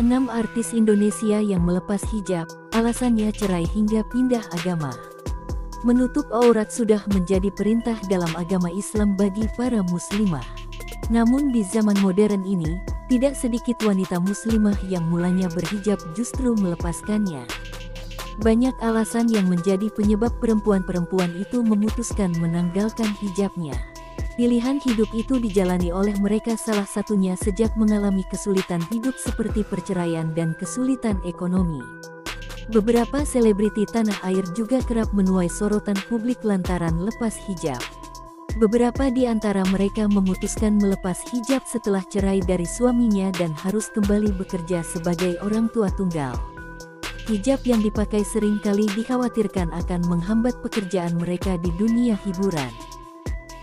6 artis Indonesia yang melepas hijab, alasannya cerai hingga pindah agama. Menutup aurat sudah menjadi perintah dalam agama Islam bagi para muslimah. Namun di zaman modern ini, tidak sedikit wanita muslimah yang mulanya berhijab justru melepaskannya. Banyak alasan yang menjadi penyebab perempuan-perempuan itu memutuskan menanggalkan hijabnya. Pilihan hidup itu dijalani oleh mereka, salah satunya sejak mengalami kesulitan hidup seperti perceraian dan kesulitan ekonomi. Beberapa selebriti tanah air juga kerap menuai sorotan publik lantaran lepas hijab. Beberapa di antara mereka memutuskan melepas hijab setelah cerai dari suaminya dan harus kembali bekerja sebagai orang tua tunggal. Hijab yang dipakai seringkali dikhawatirkan akan menghambat pekerjaan mereka di dunia hiburan.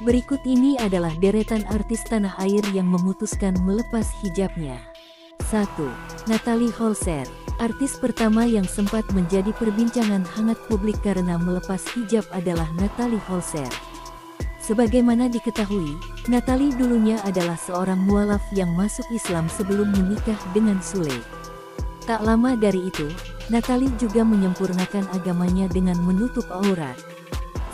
Berikut ini adalah deretan artis tanah air yang memutuskan melepas hijabnya. 1. Natalie Holzer. Artis pertama yang sempat menjadi perbincangan hangat publik karena melepas hijab adalah Natalie Holzer. Sebagaimana diketahui, Natalie dulunya adalah seorang mualaf yang masuk Islam sebelum menikah dengan Sule. Tak lama dari itu, Natalie juga menyempurnakan agamanya dengan menutup aurat.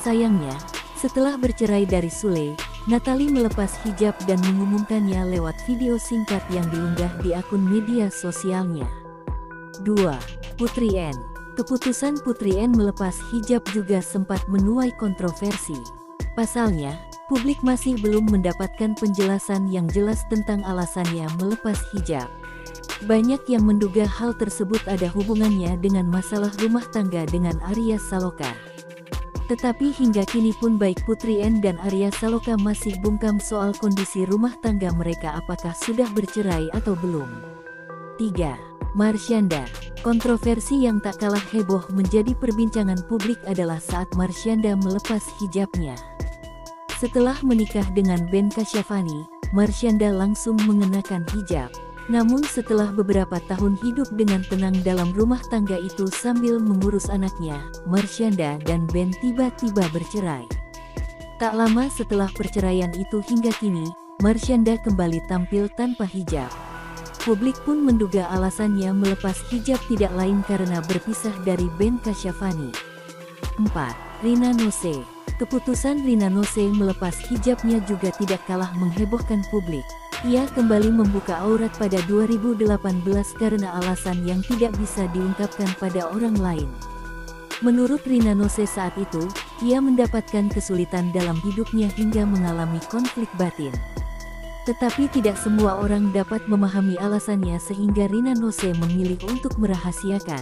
Sayangnya, setelah bercerai dari Sule, Natalie melepas hijab dan mengumumkannya lewat video singkat yang diunggah di akun media sosialnya. 2. Putri N. Keputusan Putri N melepas hijab juga sempat menuai kontroversi. Pasalnya, publik masih belum mendapatkan penjelasan yang jelas tentang alasannya melepas hijab. Banyak yang menduga hal tersebut ada hubungannya dengan masalah rumah tangga dengan Arya Saloka. Tetapi hingga kini pun baik Putri N dan Arya Saloka masih bungkam soal kondisi rumah tangga mereka, apakah sudah bercerai atau belum. 3. Marshanda. Kontroversi yang tak kalah heboh menjadi perbincangan publik adalah saat Marshanda melepas hijabnya. Setelah menikah dengan Ben Kasyafani, Marshanda langsung mengenakan hijab. Namun setelah beberapa tahun hidup dengan tenang dalam rumah tangga itu sambil mengurus anaknya, Marshanda dan Ben tiba-tiba bercerai. Tak lama setelah perceraian itu hingga kini, Marshanda kembali tampil tanpa hijab. Publik pun menduga alasannya melepas hijab tidak lain karena berpisah dari Ben Kasyafani. 4. Rina Nose. Keputusan Rina Nose melepas hijabnya juga tidak kalah menghebohkan publik. Ia kembali membuka aurat pada 2018 karena alasan yang tidak bisa diungkapkan pada orang lain. Menurut Rina Nose saat itu, ia mendapatkan kesulitan dalam hidupnya hingga mengalami konflik batin. Tetapi tidak semua orang dapat memahami alasannya sehingga Rina Nose memilih untuk merahasiakan.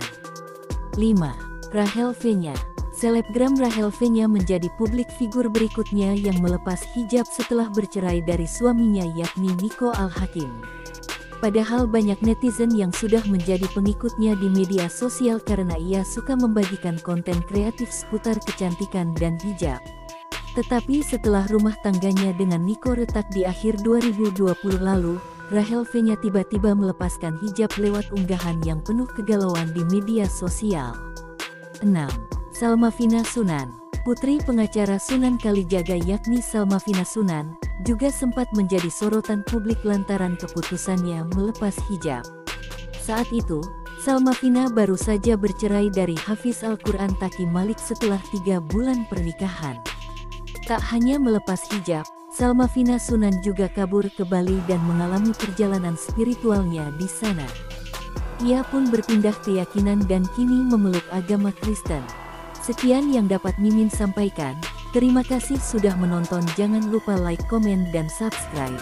5. Rachel Fenya. Selebgram Rachel Fenya menjadi publik figur berikutnya yang melepas hijab setelah bercerai dari suaminya yakni Nico Al-Hakim. Padahal banyak netizen yang sudah menjadi pengikutnya di media sosial karena ia suka membagikan konten kreatif seputar kecantikan dan hijab. Tetapi setelah rumah tangganya dengan Nico retak di akhir 2020 lalu, Rachel Fenya tiba-tiba melepaskan hijab lewat unggahan yang penuh kegalauan di media sosial. 6. Salmavina Sunan. Putri pengacara Sunan Kalijaga yakni Salmavina Sunan, juga sempat menjadi sorotan publik lantaran keputusannya melepas hijab. Saat itu, Salmavina baru saja bercerai dari Hafiz Al-Quran Taqi Malik setelah 3 bulan pernikahan. Tak hanya melepas hijab, Salmavina Sunan juga kabur ke Bali dan mengalami perjalanan spiritualnya di sana. Ia pun berpindah keyakinan dan kini memeluk agama Kristen. Sekian yang dapat Mimin sampaikan. Terima kasih sudah menonton. Jangan lupa like, komen, dan subscribe.